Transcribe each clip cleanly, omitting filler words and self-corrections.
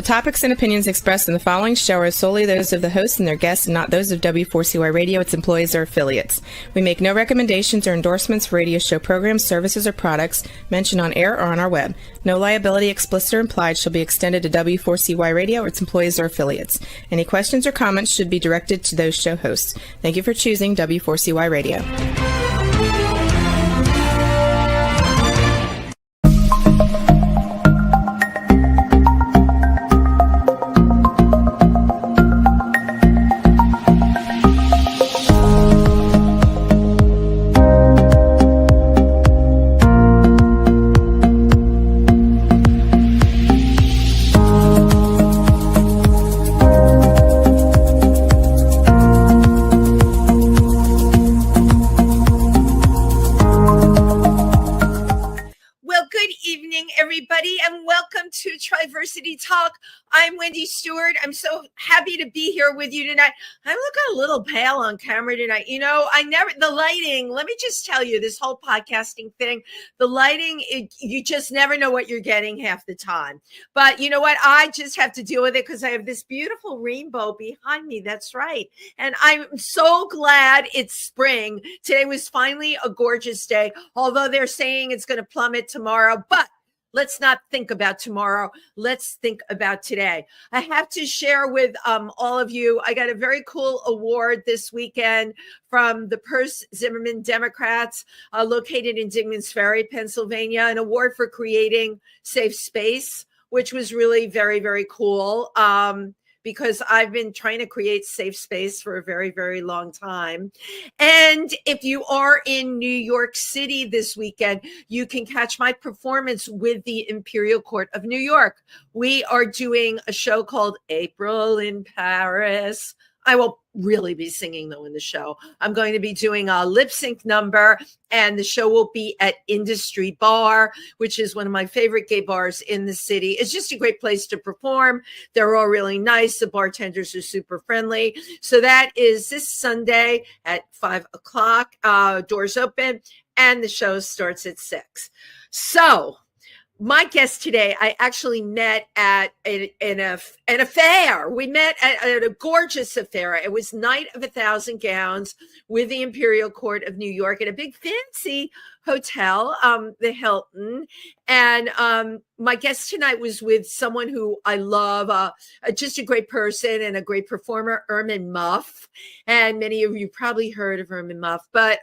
The topics and opinions expressed in the following show are solely those of the host and their guests and not those of W4CY Radio, its employees, or affiliates. We make no recommendations or endorsements for radio show programs, services, or products mentioned on air or on our web. No liability, explicit or implied, shall be extended to W4CY Radio or its employees or affiliates. Any questions or comments should be directed to those show hosts. Thank you for choosing W4CY Radio. Diversity Talk. I'm Wendy Stewart. I'm so happy to be here with you tonight. I'm looking a little pale on camera tonight. You know, the lighting, let me just tell you, this whole podcasting thing, the lighting, you just never know what you're getting half the time. But you know what? I just have to deal with it because I have this beautiful rainbow behind me. That's right. And I'm so glad it's spring. Today was finally a gorgeous day, although they're saying it's going to plummet tomorrow. But let's not think about tomorrow. Let's think about today. I have to share with all of you, I got a very cool award this weekend from the Purse Zimmerman Democrats located in Dingman's Ferry, Pennsylvania, an award for creating safe space, which was really very, very cool. Because I've been trying to create safe space for a very, very long time. And if you are in New York City this weekend, you can catch my performance with the Imperial Court of New York. We are doing a show called April in Paris. I will really be singing, though, in the show. I'm going to be doing a lip sync number, and the show will be at Industry Bar, which is one of my favorite gay bars in the city. It's just a great place to perform. They're all really nice. The bartenders are super friendly. So that is this Sunday at 5 o'clock. Doors open, and the show starts at 6. So my guest today, I actually met at an affair. We met at a gorgeous affair. It was Night of 1,000 Gowns with the Imperial Court of New York at a big fancy hotel, the Hilton. And my guest tonight was with someone who I love, just a great person and a great performer, Ermin Muff. And many of you probably heard of Ermin Muff. But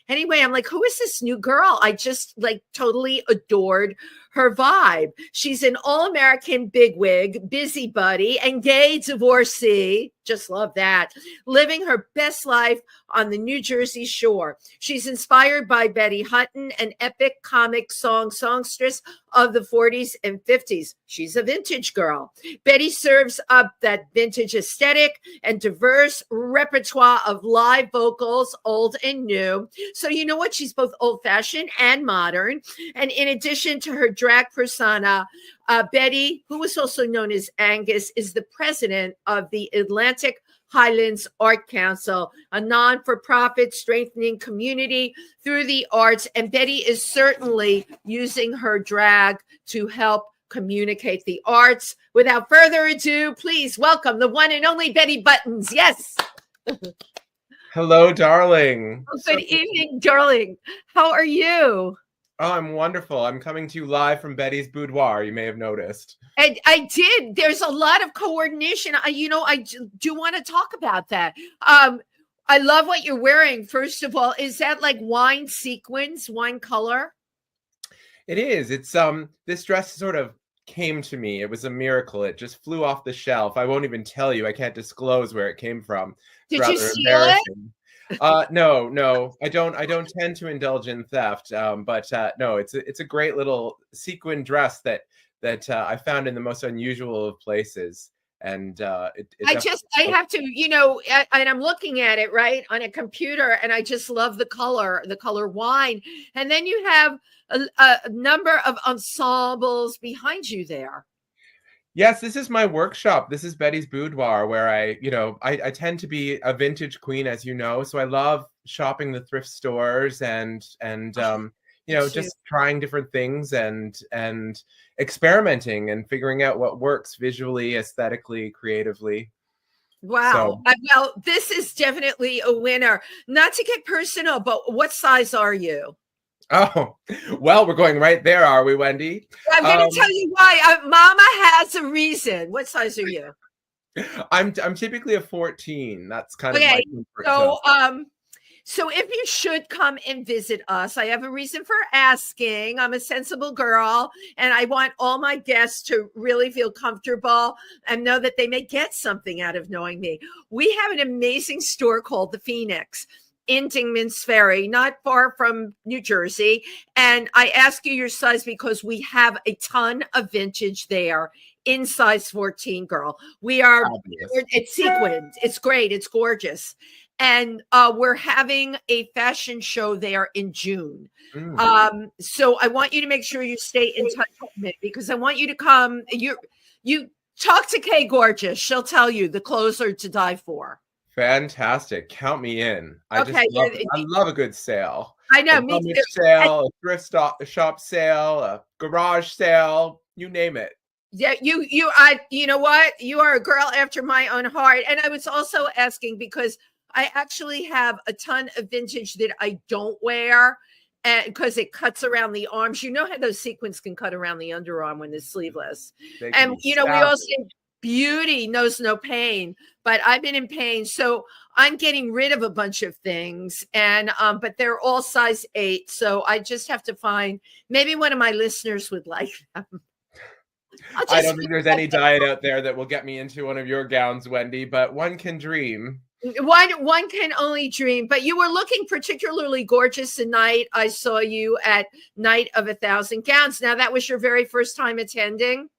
anyway, I'm like, who is this new girl? I just totally adored her vibe. She's an all-American bigwig, busybody, and gay divorcee. Just love that. Living her best life on the New Jersey shore. She's inspired by Betty Hutton, an epic comic songstress of the 40s and 50s. She's a vintage girl. Betty serves up that vintage aesthetic and diverse repertoire of live vocals, old and new. So you know what? She's both old-fashioned and modern. And in addition to her drag persona, Betty, who is also known as Angus, is the president of the Atlantic Highlands Arts Council, a non-for-profit strengthening community through the arts. And Betty is certainly using her drag to help communicate the arts. Without further ado, please welcome the one and only Betty Buttonz. Yes. Hello, darling. Oh, good evening, darling. How are you? Oh, I'm wonderful. I'm coming to you live from Betty's boudoir. You may have noticed. And I did. There's a lot of coordination. I do want to talk about that. I love what you're wearing. First of all, is that like wine sequins, wine color? It is. It's this dress sort of came to me. It was a miracle. It just flew off the shelf. I won't even tell you. I can't disclose where it came from. Did you steal it? No, I don't tend to indulge in theft. But no, it's a great little sequin dress that I found in the most unusual of places. And I have to, and I'm looking at it right on a computer, and I just love the color wine. And then you have a number of ensembles behind you there. Yes, this is my workshop. This is Betty's boudoir, where I tend to be a vintage queen, as you know. So I love shopping the thrift stores and just trying different things and experimenting and figuring out what works visually, aesthetically, creatively. Wow. So, Well, this is definitely a winner. Not to get personal, but what size are you? oh, well, we're going right there, are we, Wendy? I'm going to tell you why. Mama has a reason. What size are you? I'm typically a 14. That's kind of Okay. my comfort zone. So if you should come and visit us, I have a reason for asking. I'm a sensible girl, and I want all my guests to really feel comfortable and know that they may get something out of knowing me. We have an amazing store called The Phoenix in Dingman's Ferry, not far from New Jersey. And I ask you your size because we have a ton of vintage there in size 14, girl. It's sequined. It's great. It's gorgeous. And we're having a fashion show there in June. So I want you to make sure you stay in touch with me because I want you to come. You talk to Kay Gorgeous. She'll tell you the clothes are to die for. Fantastic. Count me in. I love a good sale. I know. A Me too. sale, a thrift shop sale, a garage sale, you name it. Yeah, you know what? You are a girl after my own heart. And I was also asking because I actually have a ton of vintage that I don't wear because it cuts around the arms. You know how those sequins can cut around the underarm when it's sleeveless. And, we all say beauty knows no pain, but I've been in pain. So I'm getting rid of a bunch of things and, but they're all size 8. So I just have to find, maybe one of my listeners would like them. I don't think there's any diet out there that will get me into one of your gowns, Wendy, but one can dream. One can only dream, but you were looking particularly gorgeous tonight. I saw you at Night of 1,000 Gowns. Now, that was your very first time attending?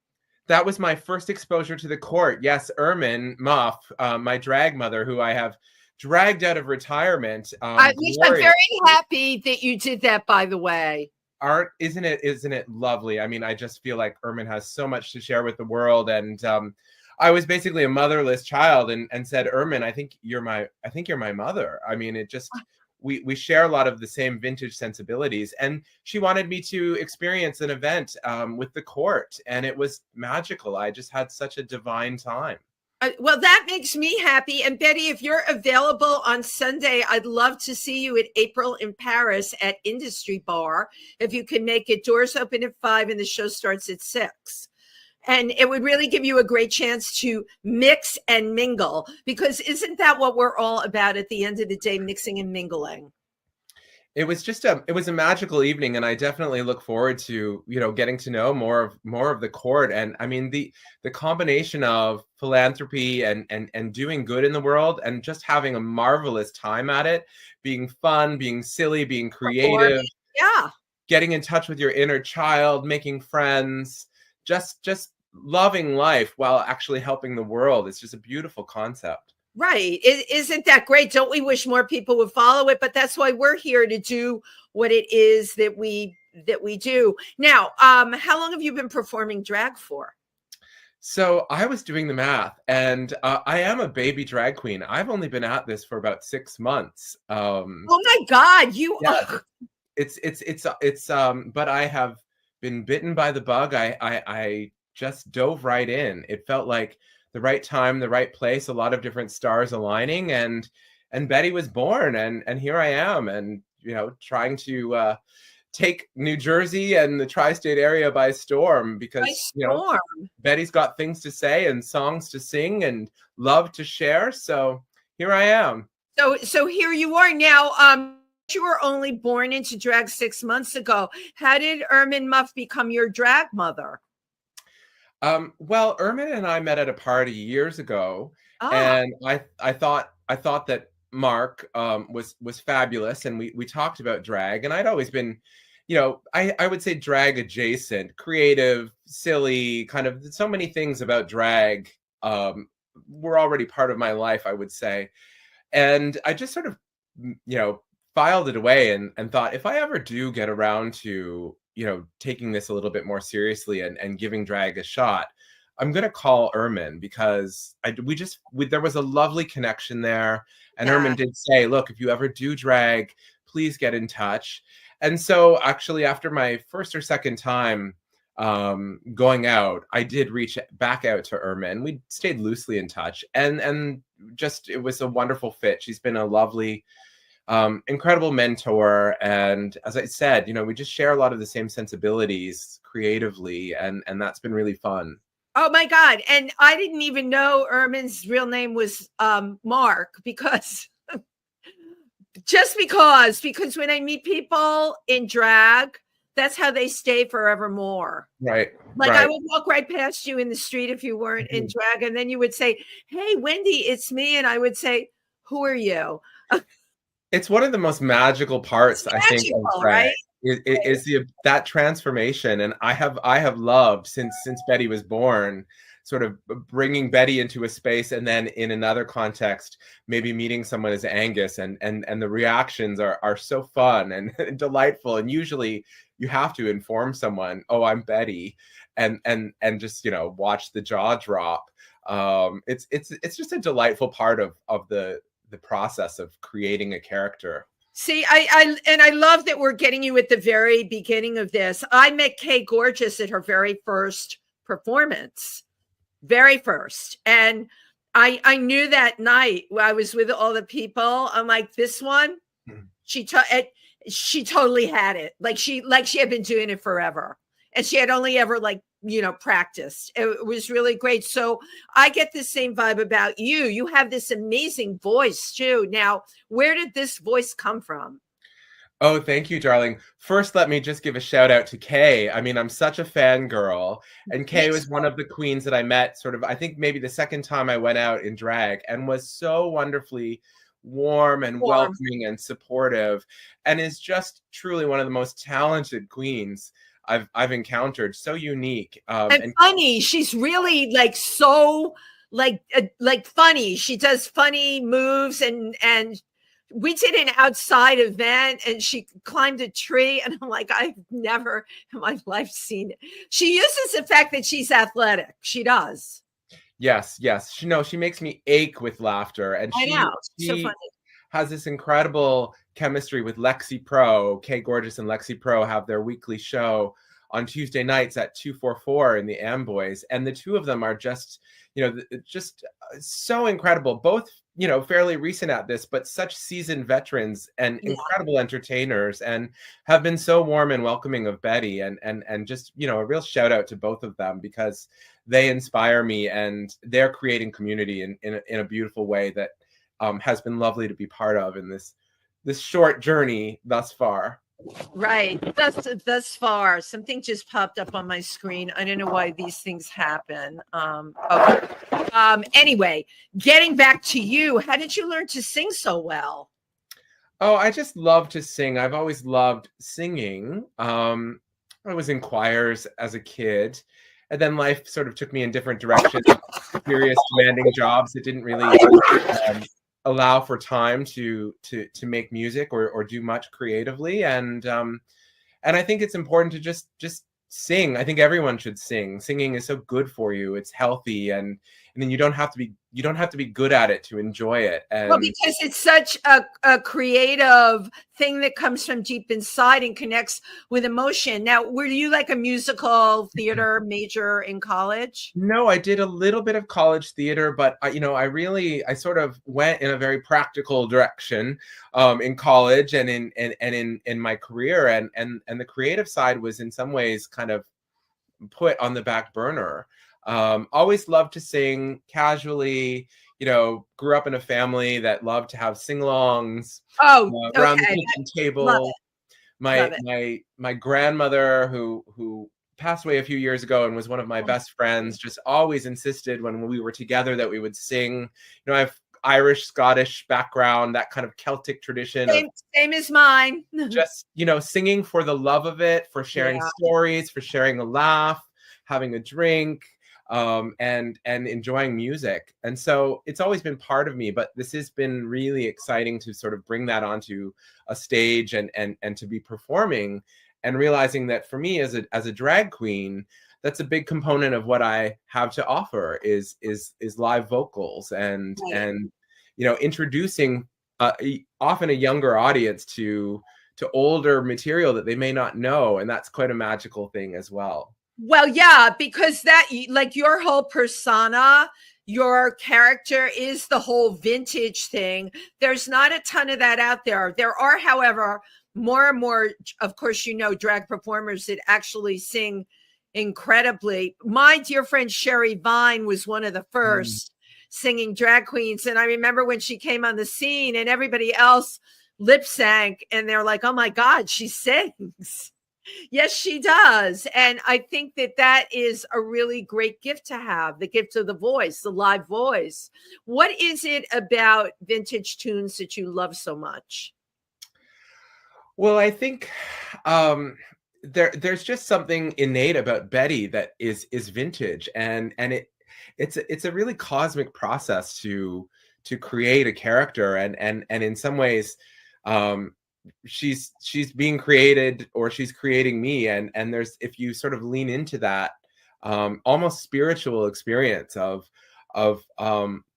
That was my first exposure to the court. Yes, Ermin Muff, my drag mother, who I have dragged out of retirement. I'm very happy that you did that, by the way. Isn't it lovely? I mean, I just feel like Ermin has so much to share with the world, and I was basically a motherless child and said, Ermin, I think you're my mother. I mean, it just, we share a lot of the same vintage sensibilities. And she wanted me to experience an event with the court. And it was magical. I just had such a divine time. Well, that makes me happy. And Betty, if you're available on Sunday, I'd love to see you at April in Paris at Industry Bar. If you can make it, doors open at 5 and the show starts at 6. And it would really give you a great chance to mix and mingle, because isn't that what we're all about at the end of the day, mixing and mingling? It was a magical evening, and I definitely look forward to, getting to know more of the court. And I mean, the combination of philanthropy and doing good in the world and just having a marvelous time at it, being fun, being silly, being creative. Yeah. Getting in touch with your inner child, making friends, just loving life while actually helping the world. It's just a beautiful concept. Right. Isn't that great? Don't we wish more people would follow it? But that's why we're here, to do what it is that we do. Now, how long have you been performing drag for? So I was doing the math, and I am a baby drag queen. I've only been at this for about 6 months. Oh my God, you are. It's but I have been bitten by the bug. I just dove right in. It felt like the right time, the right place, a lot of different stars aligning, and Betty was born, and here I am, and trying to take New Jersey and the tri-state area by storm, because Betty's got things to say and songs to sing and love to share. So here I am. So here you are now. You were only born into drag 6 months ago. How did Ermin Muff become your drag mother? Well, Ermin and I met at a party years ago, and I thought that Mark was fabulous, and we talked about drag, and I'd always been, I would say drag adjacent, creative, silly, kind of so many things about drag were already part of my life, I would say. And I just sort of, filed it away and thought, if I ever do get around to, taking this a little bit more seriously and giving drag a shot, I'm going to call Ermin, because there was a lovely connection there. And Ermin did say, look, if you ever do drag, please get in touch. And so actually after my first or second time going out, I did reach back out to Irma, and we stayed loosely in touch, and just, it was a wonderful fit. She's been a lovely, incredible mentor. And as I said, we just share a lot of the same sensibilities creatively, and that's been really fun. Oh my God. And I didn't even know Irma's real name was Mark, because because when I meet people in drag, that's how they stay forevermore. Right. Like I would walk right past you in the street if you weren't in drag, and then you would say, "Hey, Wendy, it's me," and I would say, "Who are you?" It's one of the most magical parts, I think, of drag. Right? Is that transformation, and I have loved since Betty was born, sort of bringing Betty into a space, and then in another context, maybe meeting someone as Angus, and the reactions are so fun and delightful. And usually, you have to inform someone, "Oh, I'm Betty," and just watch the jaw drop. It's just a delightful part of the process of creating a character. See, I love that we're getting you at the very beginning of this. I met Kay Gorgeous at her very first performance, very first, and I knew that night when I was with all the people. I'm like, this one, she totally had it. Like she had been doing it forever, and she had only ever practiced. It was really great. So I get the same vibe about you. You have this amazing voice too. Now, where did this voice come from? Oh, thank you, darling. First, let me just give a shout out to Kay. I mean, I'm such a fangirl. And Kay was one of the queens that I met sort of, I think maybe the second time I went out in drag, and was so wonderfully warm and welcoming and supportive, and is just truly one of the most talented queens I've encountered. So unique and funny. She's really so funny. She does funny moves, and we did an outside event, and she climbed a tree, and I'm like, I've never in my life seen it. She uses the fact that she's athletic. She does. Yes. She makes me ache with laughter, and I know. So funny. Has this incredible chemistry with Lexi Pro. Kay Gorgeous and Lexi Pro have their weekly show on Tuesday nights at 244 in the Amboys, and the two of them are just so incredible. Both fairly recent at this, but such seasoned veterans and incredible entertainers, and have been so warm and welcoming of Betty, and just a real shout out to both of them, because they inspire me, and they're creating community in a beautiful way that has been lovely to be part of in this short journey thus far. Right. Thus far. Something just popped up on my screen. I don't know why these things happen. Okay. Anyway, getting back to you, how did you learn to sing so well? Oh, I just love to sing. I've always loved singing. I was in choirs as a kid, and then life sort of took me in different directions, serious, demanding jobs that didn't really allow for time to make music or do much creatively, and I think it's important to just sing. I think everyone should sing. Singing is so good for you. It's healthy, and then you don't have to be good at it to enjoy it. And because it's such a creative thing that comes from deep inside and connects with emotion. Now, were you like a musical theater major in college? No, I did a little bit of college theater, but I sort of went in a very practical direction in college and in my career, and the creative side was in some ways kind of put on the back burner. Always loved to sing casually, grew up in a family that loved to have sing-alongs around the kitchen table. My grandmother, who passed away a few years ago and was one of my best friends, just always insisted when we were together that we would sing. I have Irish, Scottish background, that kind of Celtic tradition. Same as mine. Just, singing for the love of it, for sharing stories, for sharing a laugh, having a drink, and enjoying music. And so it's always been part of me, but this has been really exciting to sort of bring that onto a stage and to be performing, and realizing that for me as a drag queen, that's a big component of what I have to offer is live vocals and introducing often a younger audience to older material that they may not know, and that's quite a magical thing as well. Well, yeah, because that, like, your whole persona, your character is the whole vintage thing. There's not a ton of that out there. There are, however, more and more, of course, drag performers that actually sing incredibly. My dear friend Sherry Vine was one of the first singing drag queens. And I remember when she came on the scene and everybody else lip sank, and they're like, oh my God, she sings. Yes, she does. And I think that is a really great gift to have, the gift of the voice, the live voice. What is it about vintage tunes that you love so much? Well, I think there's just something innate about Betty that is vintage, and it's a really cosmic process to create a character, and in some ways she's being created, or she's creating me, and there's, if you sort of lean into that almost spiritual experience of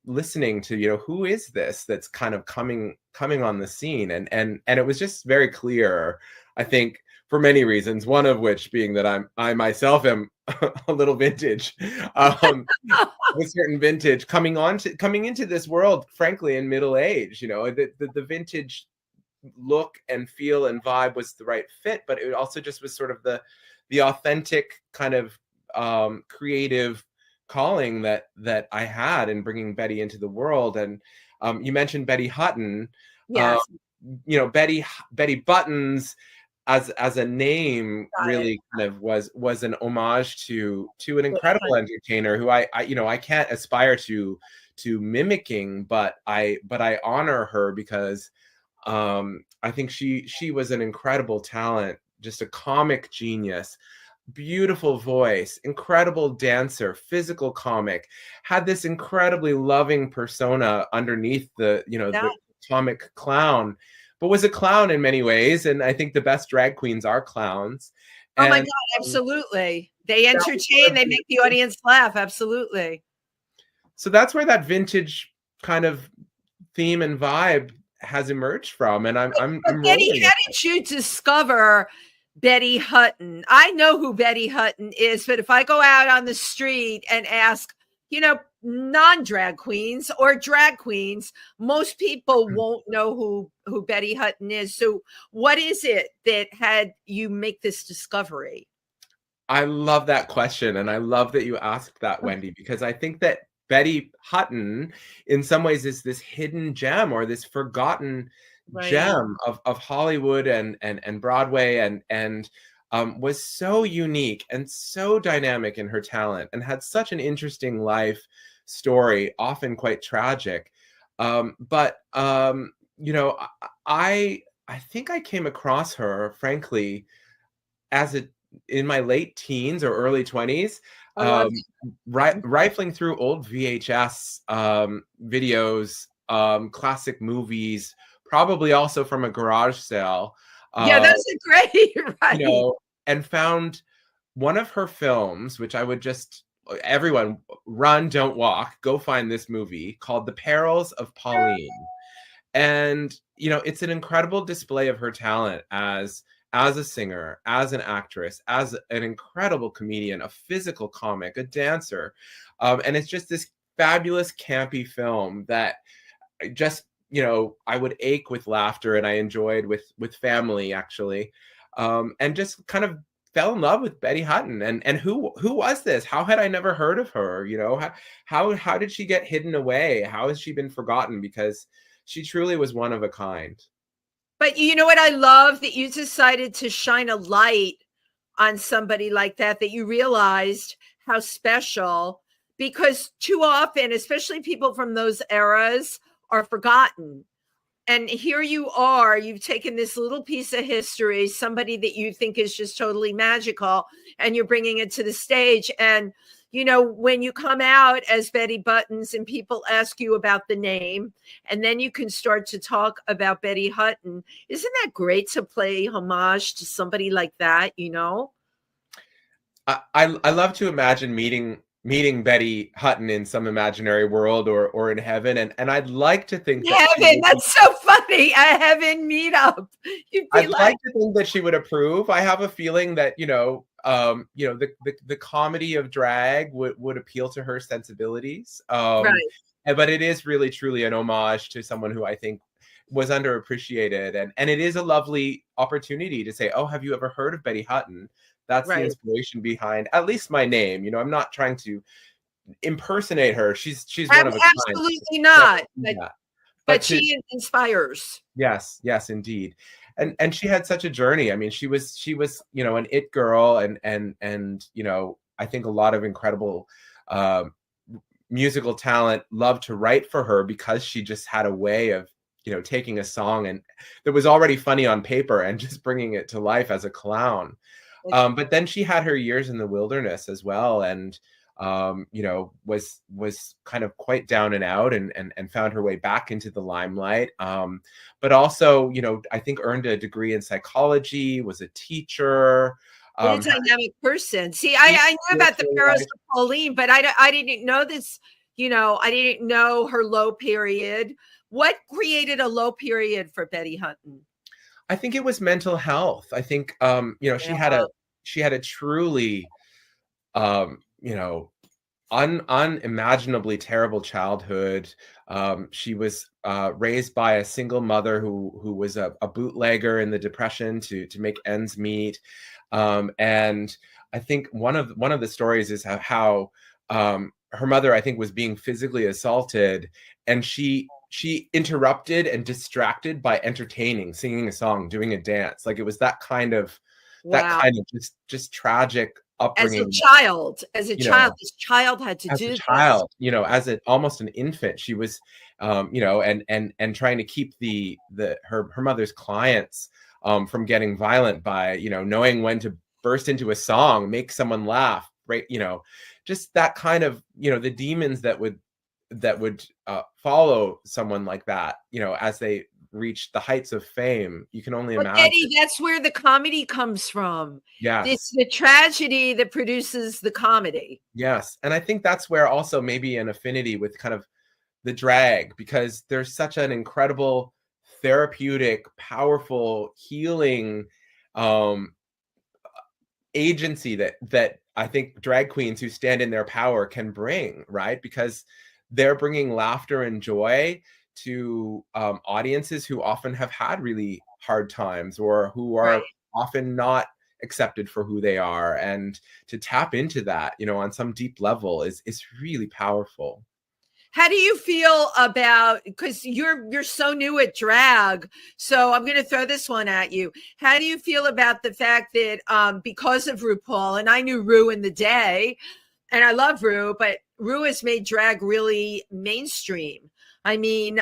listening to, who is this that's kind of coming on the scene, and it was just very clear, I think, for many reasons, one of which being that I myself am a little vintage, with certain vintage coming into this world, frankly, in middle age. The vintage look and feel and vibe was the right fit, but it also just was sort of the authentic kind of creative calling that I had in bringing Betty into the world. And you mentioned Betty Hutton. Yes. Betty Buttonz as a name really kind of was an homage to an incredible entertainer who I can't aspire to mimicking, but I honor her because I think she was an incredible talent, just a comic genius, beautiful voice, incredible dancer, physical comic, had this incredibly loving persona underneath the comic clown, but was a clown in many ways. And I think the best drag queens are clowns. Oh my God, absolutely. They entertain, they make the audience laugh. Absolutely. So that's where that vintage kind of theme and vibe has emerged from. And I'm Betty, how did you discover Betty Hutton? I know who Betty Hutton is, but if I go out on the street and ask, non-drag queens or drag queens, most people won't know who Betty Hutton is. So what is it that had you make this discovery? I love that question. And I love that you asked that, Wendy, because I think that Betty Hutton in some ways is this hidden gem, or this forgotten gem of Hollywood and Broadway, and was so unique and so dynamic in her talent, and had such an interesting life story, often quite tragic. But I think I came across her, frankly, in my late teens or early 20s, rifling through old VHS videos, classic movies, probably also from a garage sale. Yeah, that's a great, right? And found one of her films, which I would just, everyone, run, don't walk, go find this movie, called The Perils of Pauline. And, it's an incredible display of her talent as a singer, as an actress, as an incredible comedian, a physical comic, a dancer. And it's just this fabulous, campy film that just, I would ache with laughter, and I enjoyed with family, actually. And just kind of fell in love with Betty Hutton. And who was this? How had I never heard of her? How did she get hidden away? How has she been forgotten? Because she truly was one of a kind. But you know what I love? That you decided to shine a light on somebody like that you realized how special, because too often, especially people from those eras, are forgotten. And here you are, you've taken this little piece of history, somebody that you think is just totally magical, and you're bringing it to the stage. And, when you come out as Betty Buttonz and people ask you about the name, and then you can start to talk about Betty Hutton, isn't that great to play homage to somebody like that, I love to imagine meeting meeting Betty Hutton in some imaginary world or in heaven. And I'd like to think that Heaven, that's so funny. A heaven meetup. You'd be I'd like, like to think that she would approve. I have a feeling that, the comedy of drag would appeal to her sensibilities. right, But it is really truly an homage to someone who I think was underappreciated. And it is a lovely opportunity to say, oh, have you ever heard of Betty Hutton? That's the right. inspiration behind at least my name. I'm not trying to impersonate her. She's one of a kind. Absolutely not. Yeah. But she inspires. Yes, indeed. And she had such a journey. I mean, she was an it girl, and I think a lot of incredible musical talent loved to write for her because she just had a way of taking a song and that was already funny on paper and just bringing it to life as a clown. But then she had her years in the wilderness as well, and was kind of quite down and out and found her way back into the limelight. But also, I think earned a degree in psychology, was a teacher. What a dynamic person. See, I knew about the Pharaohs of Pauline, but I didn't know this, I didn't know her low period. What created a low period for Betty Hutton? I think it was mental health. I think, she had a truly, unimaginably terrible childhood. She was raised by a single mother who was a bootlegger in the Depression to make ends meet. And I think one of the stories is how her mother, I think, was being physically assaulted, and she interrupted and distracted by entertaining, singing a song, doing a dance. Like it was that kind of just tragic upbringing. As a child, this child had to do as almost an infant. She was, and trying to keep her mother's clients from getting violent by, knowing when to burst into a song, make someone laugh, right? Just that kind of, the demons that would follow someone like that, as they reach the heights of fame. You can only imagine. Eddie, that's where the comedy comes from. Yes. It's the tragedy that produces the comedy. Yes. And I think that's where also maybe an affinity with kind of the drag, because there's such an incredible therapeutic, powerful, healing agency that I think drag queens who stand in their power can bring, right? Because they're bringing laughter and joy to audiences who often have had really hard times or who are often not accepted for who they are. And to tap into that, on some deep level is really powerful. How do you feel about, because you're so new at drag, so I'm going to throw this one at you. How do you feel about the fact that because of RuPaul, and I knew Ru in the day, and I love Ru, but Ru has made drag really mainstream. I mean,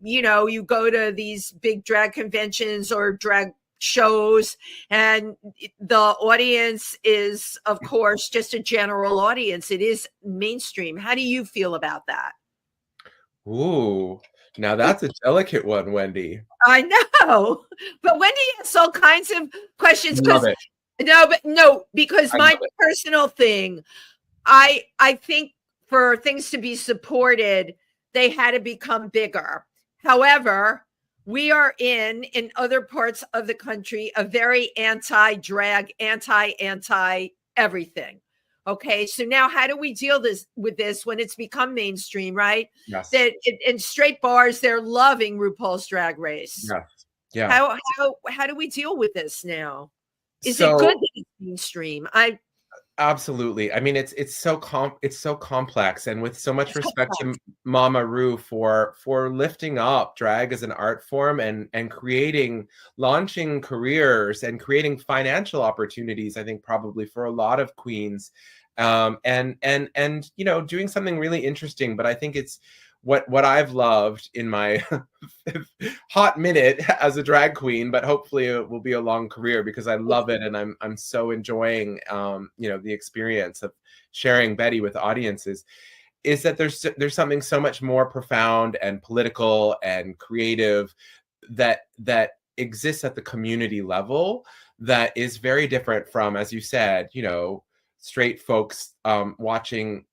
you go to these big drag conventions or drag shows, and the audience is, of course, just a general audience. It is mainstream. How do you feel about that? Ooh, now that's a delicate one, Wendy. I know, but Wendy has all kinds of questions. Because my personal thing, I think for things to be supported, they had to become bigger. However, we are in other parts of the country, a very anti-drag, anti-everything. Okay, so now how do we deal with this when it's become mainstream, right? Yes. That in straight bars, they're loving RuPaul's Drag Race. Yes. Yeah. How do we deal with this now? Is it good that it's mainstream? Absolutely. I mean, it's so complex, and with so much respect to Mama Ru for lifting up drag as an art form and launching careers and creating financial opportunities, I think probably for a lot of queens, and doing something really interesting. But I think it's what I've loved in my hot minute as a drag queen, but hopefully it will be a long career because I love it, and I'm so enjoying the experience of sharing Betty with audiences, is that there's something so much more profound and political and creative that exists at the community level that is very different from, as you said, straight folks watching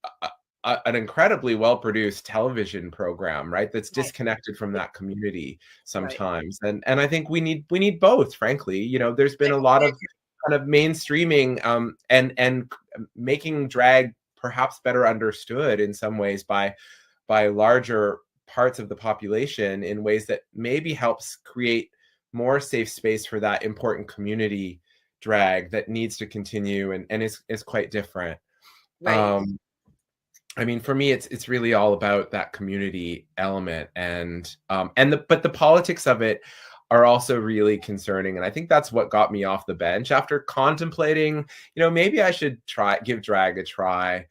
an incredibly well-produced television program, right? That's disconnected from that community sometimes. And I think we need both, frankly. You know, there's been a lot of kind of mainstreaming and making drag perhaps better understood in some ways by larger parts of the population in ways that maybe helps create more safe space for that important community drag that needs to continue and is quite different. Right. I mean, for me, it's really all about that community element, but the politics of it are also really concerning. And I think that's what got me off the bench after contemplating, you know, maybe I should give drag a try.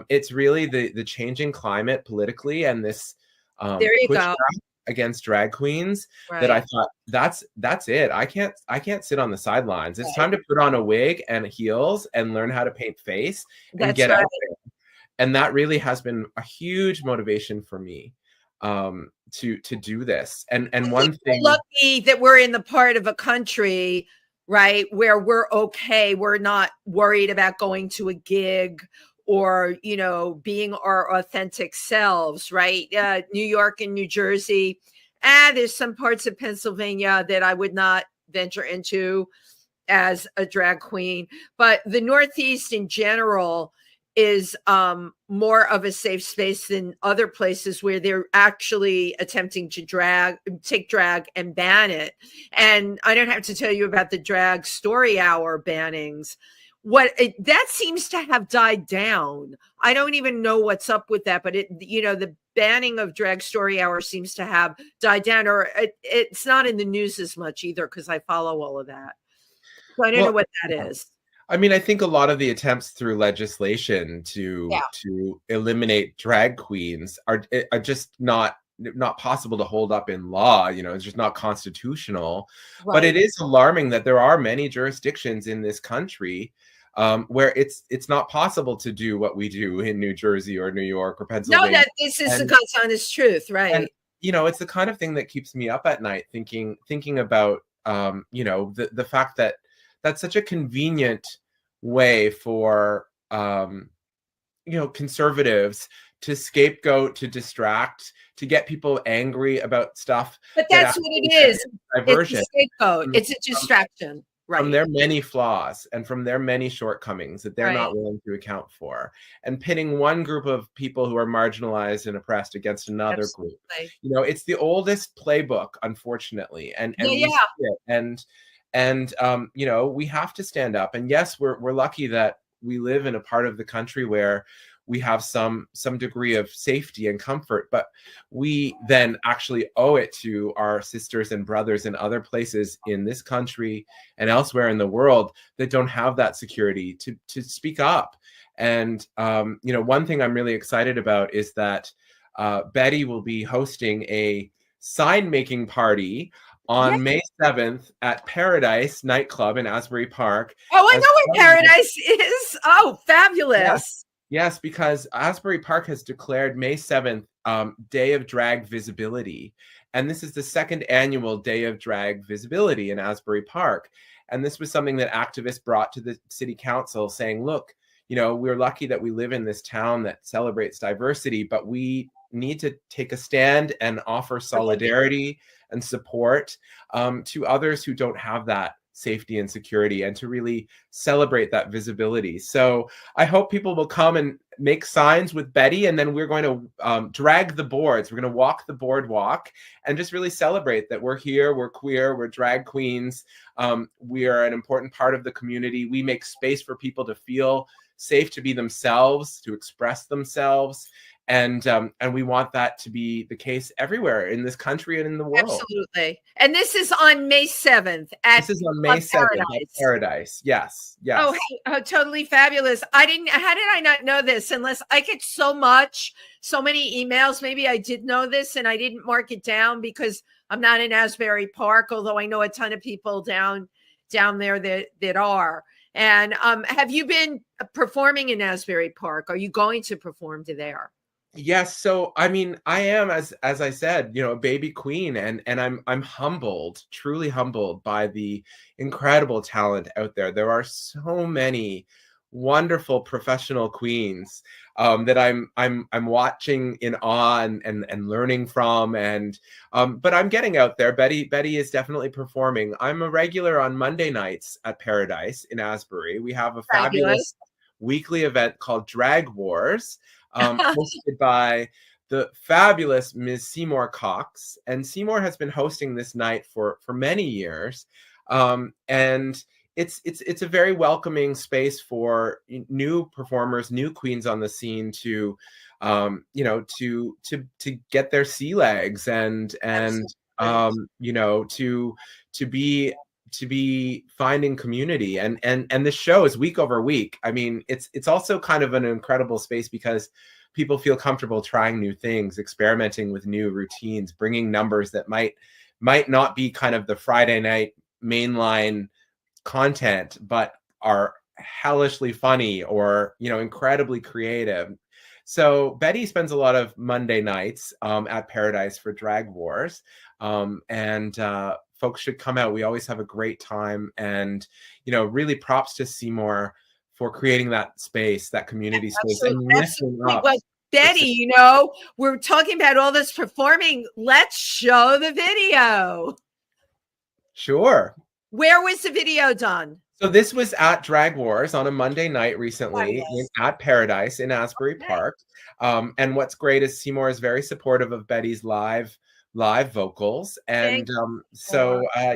It's really the changing climate politically and this There you pushback go. against drag queens that Right. I thought that's it. I can't sit on the sidelines. It's time to put on a wig and heels and learn how to paint face and That's get right. out there. And that really has been a huge motivation for me to do this. And one thing, we're lucky that we're in the part of a country, right, where we're okay. We're not worried about going to a gig or, you know, being our authentic selves, right? New York and New Jersey. There's some parts of Pennsylvania that I would not venture into as a drag queen, but the Northeast in general is more of a safe space than other places where they're actually attempting to take drag and ban it. And I don't have to tell you about the drag story hour bannings. That seems to have died down. I don't even know what's up with that, but the banning of drag story hour seems to have died down, or it's not in the news as much either because I follow all of that. So I don't know what that is. I mean, I think a lot of the attempts through legislation to eliminate drag queens are just not possible to hold up in law. You know, it's just not constitutional. Right. But it is alarming that there are many jurisdictions in this country where it's not possible to do what we do in New Jersey or New York or Pennsylvania. No, this is the God's honest truth, right? And, you know, it's the kind of thing that keeps me up at night thinking about you know, the fact that that's such a convenient way for you know, conservatives to scapegoat, to distract, to get people angry about stuff. But that's what it is. Diversion. It's a scapegoat. It's a distraction. Right. From their many flaws and from their many shortcomings that they're not willing to account for, and pitting one group of people who are marginalized and oppressed against another group. You know, it's the oldest playbook, unfortunately, and we see it. And you know, we have to stand up. And yes, we're lucky that we live in a part of the country where we have some degree of safety and comfort, but we then actually owe it to our sisters and brothers in other places in this country and elsewhere in the world that don't have that security to speak up. And you know, one thing I'm really excited about is that Betty will be hosting a sign making party on May 7th at Paradise nightclub in Asbury Park. Oh, I know where Paradise is. Oh, fabulous. Yes, because Asbury Park has declared May 7th Day of Drag Visibility. And this is the second annual Day of Drag Visibility in Asbury Park. And this was something that activists brought to the city council saying, look, you know, we're lucky that we live in this town that celebrates diversity, but we need to take a stand and offer solidarity and support to others who don't have that safety and security, and to really celebrate that visibility. So I hope people will come and make signs with Betty, and then we're going to drag the boards. We're going to walk the boardwalk and just really celebrate that we're here, we're queer, we're drag queens. We are an important part of the community. We make space for people to feel safe to be themselves, to express themselves. And we want that to be the case everywhere in this country and in the world. Absolutely. And this is on May 7th. This is on May 7th at Paradise. Yes. Oh, hey, totally fabulous. How did I not know this? Unless I get so many emails. Maybe I did know this and I didn't mark it down because I'm not in Asbury Park, although I know a ton of people down there that are. And have you been performing in Asbury Park? Are you going to perform there? Yes. So, I mean, I am, as I said, you know, a baby queen, and I'm humbled, truly humbled by the incredible talent out there. There are so many wonderful professional queens that I'm watching in awe and learning from, and but I'm getting out there. Betty is definitely performing. I'm a regular on Monday nights at Paradise in Asbury. We have a fabulous weekly event called Drag Wars, hosted by the fabulous Ms. Seymour Cox, and Seymour has been hosting this night for many years, and it's a very welcoming space for new performers, new queens on the scene to, you know, to get their sea legs and you know, to be finding community, and this show is week over week. I mean, it's also kind of an incredible space because people feel comfortable trying new things, experimenting with new routines, bringing numbers that might not be kind of the Friday night mainline content, but are hellishly funny or, you know, incredibly creative. So Betty spends a lot of Monday nights at Paradise for Drag Wars, and folks should come out. We always have a great time, and, you know, really props to Seymour for creating that space, that community space, and lifting up. Well, Betty, you know, we're talking about all this performing. Let's show the video. Sure. Where was the video done? So this was at Drag Wars on a Monday night recently at Paradise in Asbury Park. And what's great is Seymour is very supportive of Betty's live vocals, and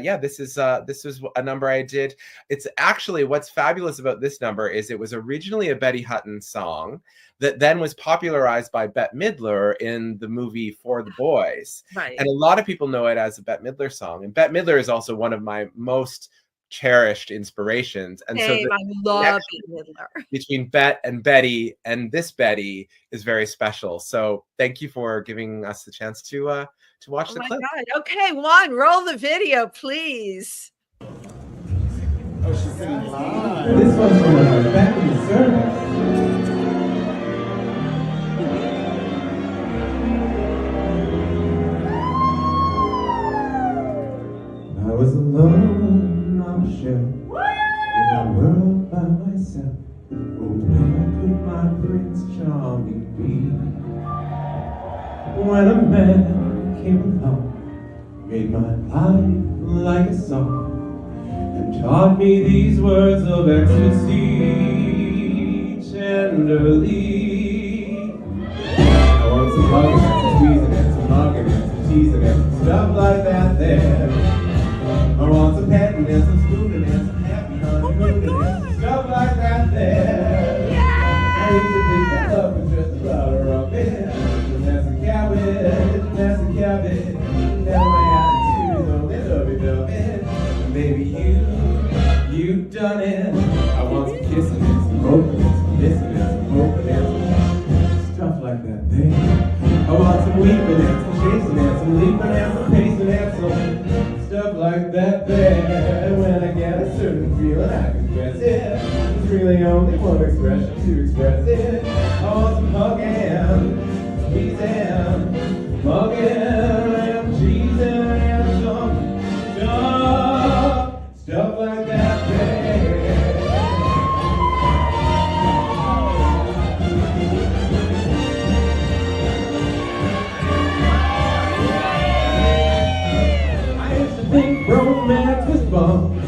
yeah, this is a number I did. It's actually, what's fabulous about this number is it was originally a Betty Hutton song that then was popularized by Bette Midler in the movie For the Boys, and a lot of people know it as a Bette Midler song, and Bette Midler is also one of my most cherished inspirations, and so I love Midler. Between Bette and Betty, and this Betty is very special. So thank you for giving us the chance to watch the clip. God. Okay, Juan, roll the video, please. Oh, she's singing live. This one's from our family service. I was alone on a shelf in a world by myself. Oh, where could my Prince Charming be? When a man came along, made my life like a song, and taught me these words of ecstasy tenderly. I want some hugging and some squeezing and some hugging and some teasing and some stuff like that there. I want some petting and some spooning and some happy honeymooning and some stuff like that there. I used to pick that up and just about her up in domestic cabbage. Now my attitude is only lovey-dovey. Baby, you've done it. I want some kissing and some hoping and some missing and some hoping and some stuff like that there. I want some weeping and some chasing and some leaping and some pacing and some stuff like that there. When I get a certain feeling, I confess it. There's really only one expression to express it. I want some hugging, squeezing, mugging, and cheesing, and some stuff like that there. Think romance was bum,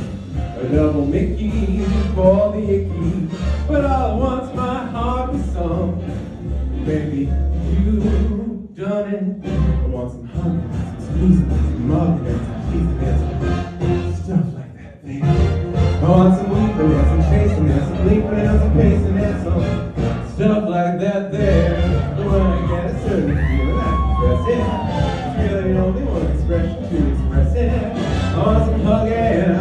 a double Mickey for the icky, but all at once my heart was sung. Baby, you've done it. I want some hugging, some squeezing, some mugging, and some teasing, and some stuff like that, baby. I want some weeping and some chasing and some leaping and some pacing and some stuff like that there. But when I get a certain feeling, I confess it. Really only one expression to express it. I want some hugging,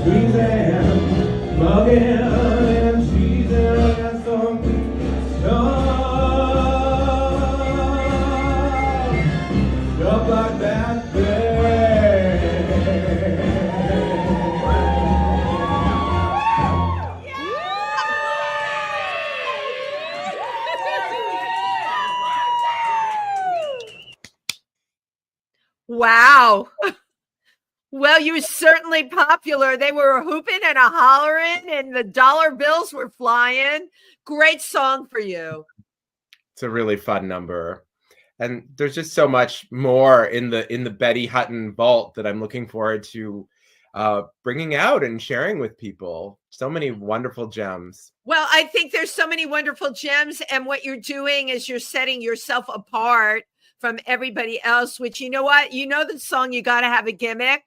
squeezing, mugging, and cheesing, and some stuff like that there. Wow. Well, you were certainly popular. They were hooping and a hollering, and the dollar bills were flying. Great song for you. It's a really fun number. And there's just so much more in the Betty Hutton vault that I'm looking forward to bringing out and sharing with people. So many wonderful gems. Well, I think there's so many wonderful gems, and what you're doing is you're setting yourself apart from everybody else, which, you know what? You know the song, You Gotta Have a Gimmick.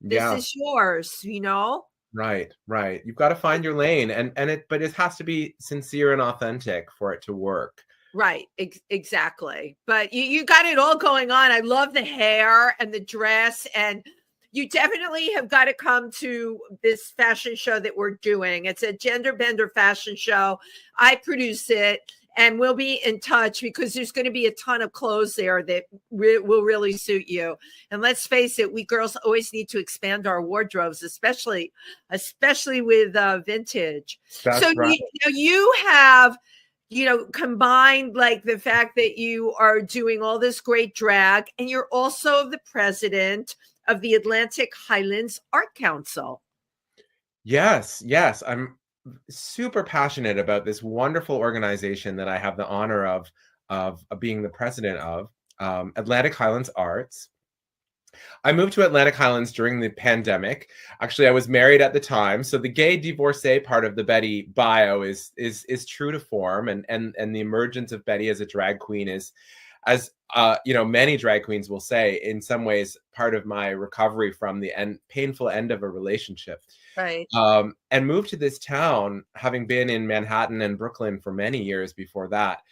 This Yeah. is yours, you know? Right, right. You've got to find your lane, but it has to be sincere and authentic for it to work. Right, exactly. But you got it all going on. I love the hair and the dress, and you definitely have got to come to this fashion show that we're doing. It's a gender bender fashion show. I produce it, and we'll be in touch because there's going to be a ton of clothes there that will really suit you. And let's face it, we girls always need to expand our wardrobes, especially with vintage. That's so right. you have, combined like the fact that you are doing all this great drag, and you're also the president of the Atlantic Highlands Art Council. Yes, yes. I'm super passionate about this wonderful organization that I have the honor of being the president of, Atlantic Highlands Arts. I moved to Atlantic Highlands during the pandemic. Actually, I was married at the time, so the gay divorcee part of the Betty bio is true to form, and the emergence of Betty as a drag queen is, as many drag queens will say, in some ways part of my recovery from the painful end of a relationship. Right. And moved to this town, having been in Manhattan and Brooklyn for many years before that.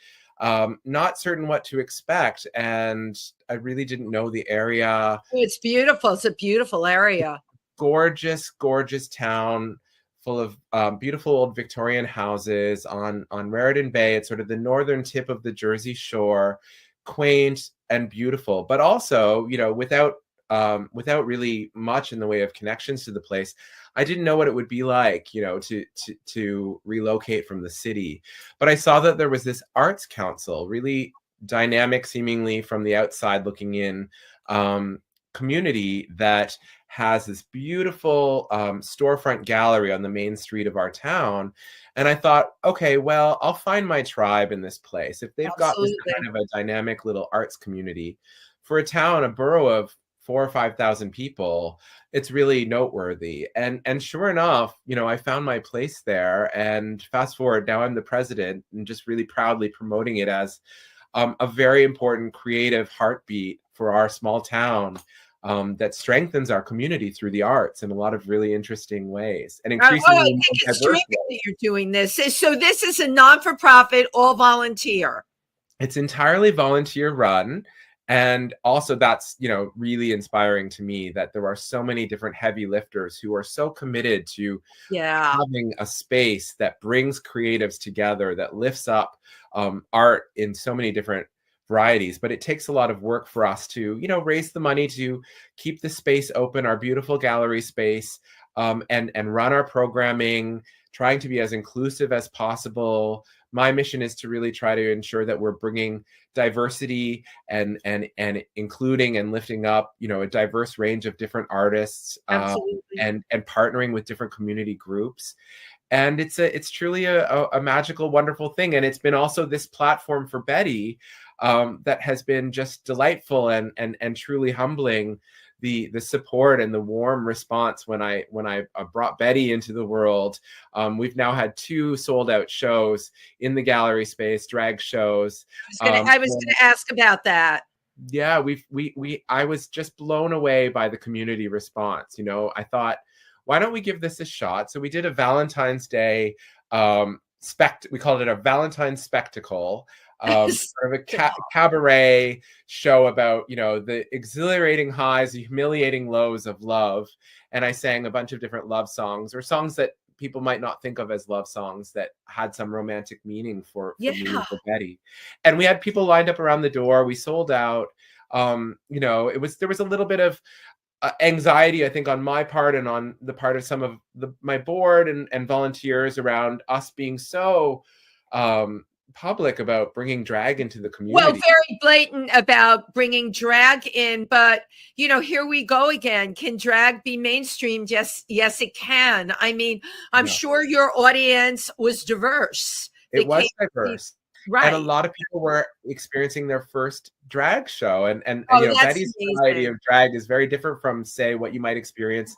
Not certain what to expect, and I really didn't know the area. Oh, it's beautiful. It's a beautiful area. Gorgeous, gorgeous town full of beautiful old Victorian houses on Raritan Bay. It's sort of the northern tip of the Jersey Shore, quaint and beautiful, but also, without really much in the way of connections to the place. I didn't know what it would be like, to relocate from the city. But I saw that there was this arts council, really dynamic, seemingly from the outside looking in, community that has this beautiful storefront gallery on the main street of our town. And I thought, okay, well, I'll find my tribe in this place. If they've Absolutely. got this kind of a dynamic little arts community for a borough of 4,000 or 5,000 people, it's really noteworthy. And sure enough, I found my place there. And fast forward, now I'm the president and just really proudly promoting it as a very important creative heartbeat for our small town that strengthens our community through the arts in a lot of really interesting ways. And increasingly, I think it's terrific that you're doing this. So this is a non-for-profit, all volunteer. It's entirely volunteer run. And also that's, really inspiring to me that there are so many different heavy lifters who are so committed to having a space that brings creatives together, that lifts up art in so many different varieties. But it takes a lot of work for us to, raise the money to keep the space open, our beautiful gallery space, and run our programming, trying to be as inclusive as possible. My mission is to really try to ensure that we're bringing diversity and including and lifting up, a diverse range of different artists, and partnering with different community groups. And it's truly a magical, wonderful thing. And it's been also this platform for Betty that has been just delightful and truly humbling. The support and the warm response when I brought Betty into the world. We've now had 2 sold out shows in the gallery space, drag shows. I was going to ask about that. Yeah, I was just blown away by the community response. I thought, why don't we give this a shot? So we did a Valentine's Day we called it a Valentine's spectacle. Sort of a cabaret show about, the exhilarating highs, the humiliating lows of love. And I sang a bunch of different love songs, or songs that people might not think of as love songs that had some romantic meaning for me and for Betty. And we had people lined up around the door. We sold out. There was a little bit of anxiety, I think, on my part and on the part of some of my board and volunteers around us being so public about bringing drag into the Well, community. very blatant about bringing drag in, but here we go again. Can drag be mainstreamed? Yes, it can. I mean, I'm Yeah. sure your audience was diverse. It was diverse. And a Right. lot of people were experiencing their first drag show. And Oh, you know, that's Betty's variety amazing. of drag is very different from, say, what you might experience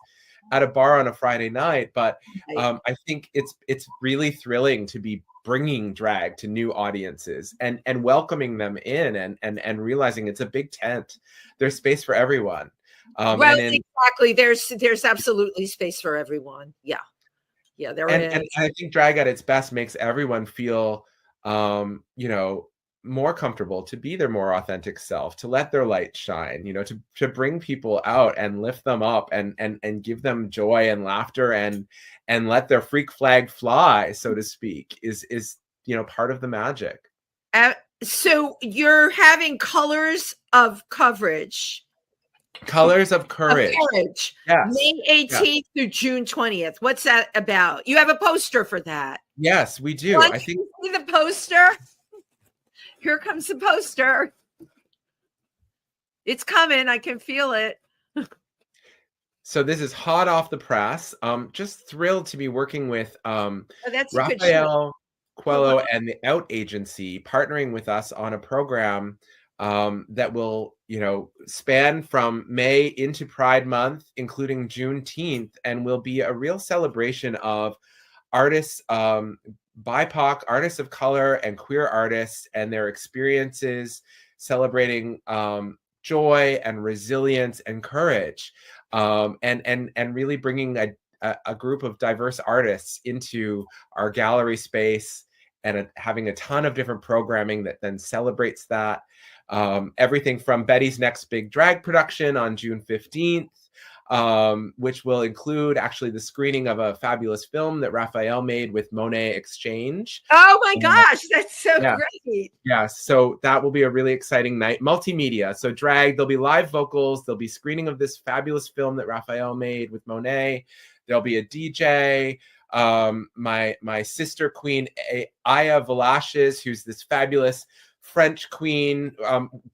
at a bar on a Friday night. But Right. I think it's really thrilling to be bringing drag to new audiences and welcoming them in and realizing it's a big tent. There's space for everyone. Well, exactly. There's absolutely space for everyone. Yeah, there is. And I think drag at its best makes everyone feel, you know, more comfortable to be their more authentic self, to let their light shine, you know, to bring people out and lift them up and give them joy and laughter and let their freak flag fly, so to speak, is you know, part of the magic. So you're having colors of coverage. Colors of Courage. Yes. May 18th through June 20th. What's that about? You have a poster for that. Yes, we do. Once I think you see the poster. Here comes the poster. It's coming. I can feel it. So this is hot off the press. Just thrilled to be working with That's Raphael Coelho and the Out Agency, partnering with us on a program that will, you know, span from May into Pride Month, including Juneteenth, and will be a real celebration of artists, BIPOC, artists of color, and queer artists and their experiences, celebrating joy and resilience and courage, and really bringing a group of diverse artists into our gallery space and having a ton of different programming that then celebrates that. Everything from Betty's next big drag production on June 15th, which will include actually the screening of a fabulous film that Raphael made with Monet Exchange. Oh my gosh, that's so great. Yeah, so that will be a really exciting night. Multimedia, so drag, there'll be live vocals, there'll be screening of this fabulous film that Raphael made with Monet. There'll be a DJ, my sister queen, Aya Velasquez, who's this fabulous French queen.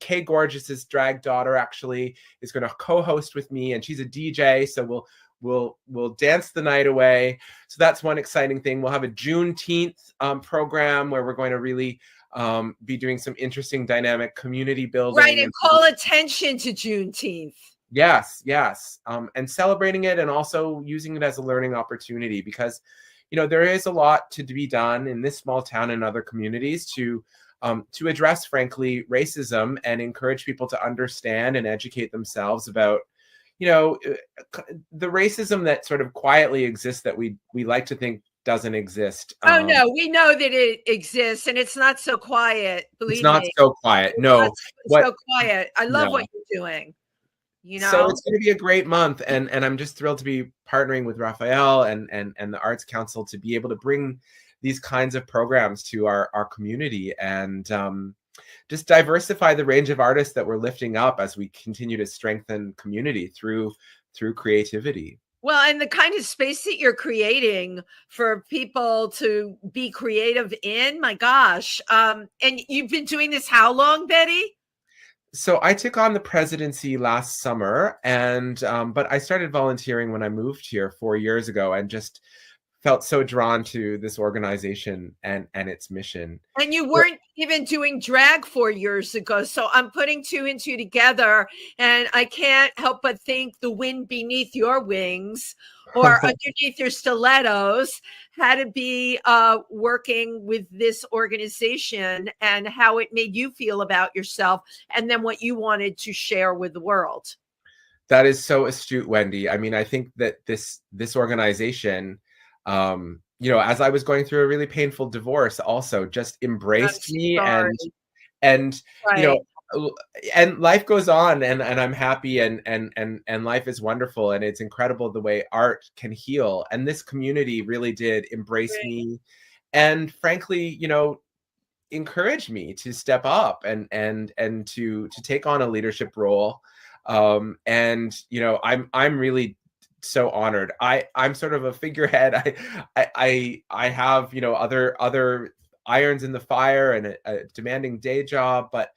Kay Gorgeous's drag daughter actually is going to co-host with me, and she's a DJ, so we'll dance the night away. So that's one exciting thing. We'll have a Juneteenth program where we're going to really be doing some interesting dynamic community building. Right, and call attention to Juneteenth. Yes, and celebrating it and also using it as a learning opportunity, because, you know, there is a lot to be done in this small town and other communities to address, frankly, racism and encourage people to understand and educate themselves about, you know, the racism that sort of quietly exists that we like to think doesn't exist. Oh no, we know that it exists, and it's not so quiet. Believe me, it's not so quiet. No, so quiet. I love what you're doing. You know, so it's going to be a great month, and I'm just thrilled to be partnering with Raphael and the Arts Council to be able to bring these kinds of programs to our community and just diversify the range of artists that we're lifting up as we continue to strengthen community through creativity. Well, and the kind of space that you're creating for people to be creative in, my gosh. And you've been doing this how long, Betty? So I took on the presidency last summer, and but I started volunteering when I moved here 4 years ago, and just felt so drawn to this organization and its mission. And you weren't even doing drag 4 years ago. So I'm putting two and two together, and I can't help but think the wind beneath your wings or underneath your stilettos had to be working with this organization and how it made you feel about yourself, and then what you wanted to share with the world. That is so astute, Wendy. I mean, I think that this organization, you know, as I was going through a really painful divorce, also just embraced me and right. You know, and life goes on, and I'm happy, and life is wonderful, and it's incredible the way art can heal. And this community really did embrace me, and frankly, you know, encourage me to step up and to take on a leadership role. And you know, I'm really so honored. I'm sort of a figurehead. I have, you know, other irons in the fire and a demanding day job, but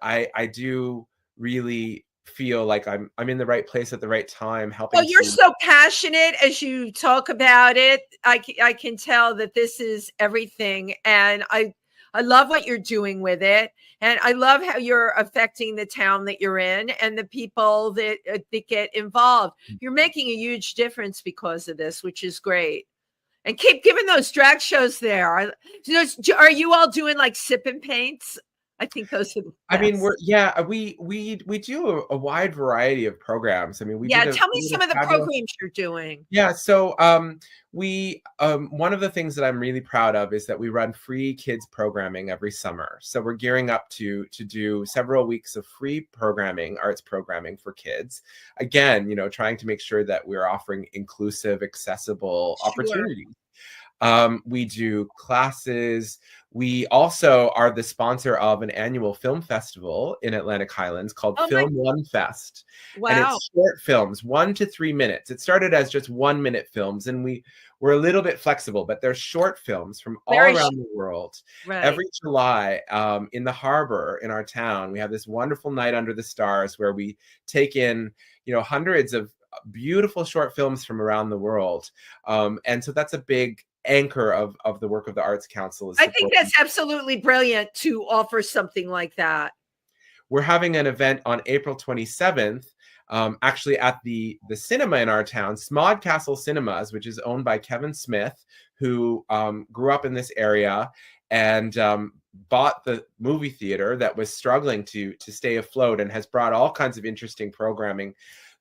I do really feel like I'm in the right place at the right time, helping. Well, you're so passionate as you talk about it. I can tell that this is everything, and I love what you're doing with it, and I love how you're affecting the town that you're in and the people that get involved. You're making a huge difference because of this, which is great. And keep giving those drag shows there. Are you all doing like sip and paints? I think those are the best. I mean, we do a wide variety of programs. I mean, tell me some of the programs you're doing. Yeah, so one of the things that I'm really proud of is that we run free kids programming every summer. So we're gearing up to do several weeks of free programming, arts programming for kids. Again, trying to make sure that we're offering inclusive, accessible opportunities. We do classes. We also are the sponsor of an annual film festival in Atlantic Highlands called Film One Fest. Wow. And it's short films, 1 to 3 minutes. It started as just 1 minute films, and we're a little bit flexible, but they're short films from all around the world. Right. Every July in the harbor in our town, we have this wonderful night under the stars where we take in, hundreds of beautiful short films from around the world. And so that's a big anchor of the work of the Arts Council. I think that's absolutely brilliant to offer something like that. We're having an event on April 27th, actually at the cinema in our town, Smod Castle Cinemas, which is owned by Kevin Smith, who grew up in this area and bought the movie theater that was struggling to stay afloat and has brought all kinds of interesting programming.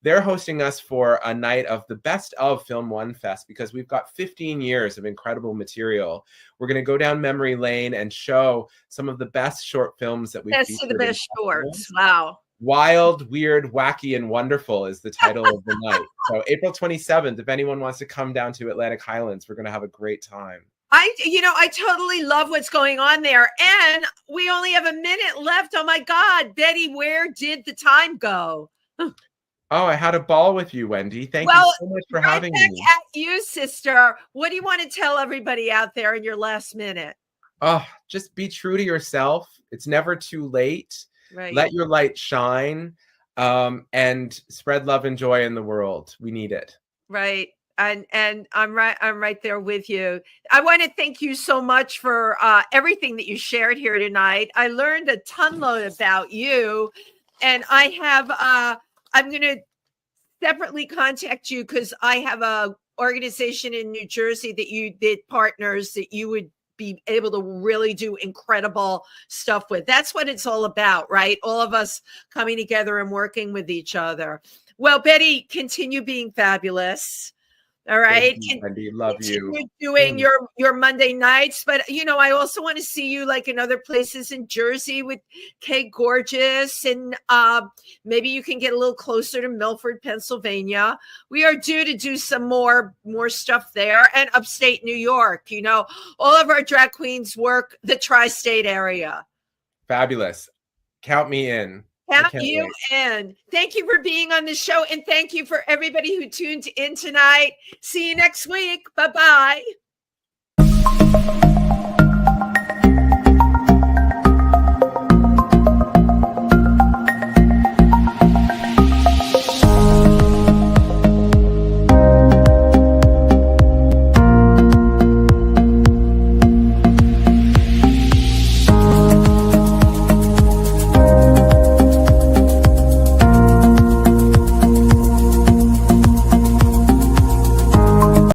They're hosting us for a night of the best of Film One Fest because we've got 15 years of incredible material. We're going to go down memory lane and show some of the best short films that we've featured. The best shorts. Wow. Wild, Weird, Wacky, and Wonderful is the title of the night. So April 27th, if anyone wants to come down to Atlantic Highlands, we're going to have a great time. I totally love what's going on there. And we only have a minute left. Oh my God, Betty, where did the time go? Oh, I had a ball with you, Wendy. Thank you so much for having me. At you, sister. What do you want to tell everybody out there in your last minute? Oh, just be true to yourself. It's never too late. Right. Let your light shine, and spread love and joy in the world. We need it. Right. And I'm right there with you. I want to thank you so much for everything that you shared here tonight. I learned a ton load about you, and I have I'm going to separately contact you because I have a organization in New Jersey that you did partners that you would be able to really do incredible stuff with. That's what it's all about, right? All of us coming together and working with each other. Well, Betty, continue being fabulous. All right. Wendy, love you. Doing your Monday nights, but I also want to see you like in other places in Jersey with Kay Gorgeous, and maybe you can get a little closer to Milford, Pennsylvania. We are due to do some more stuff there, and upstate New York. All of our drag queens work the tri-state area. Fabulous. Count me in. Count you in. Thank you for being on the show. And thank you for everybody who tuned in tonight. See you next week. Bye-bye.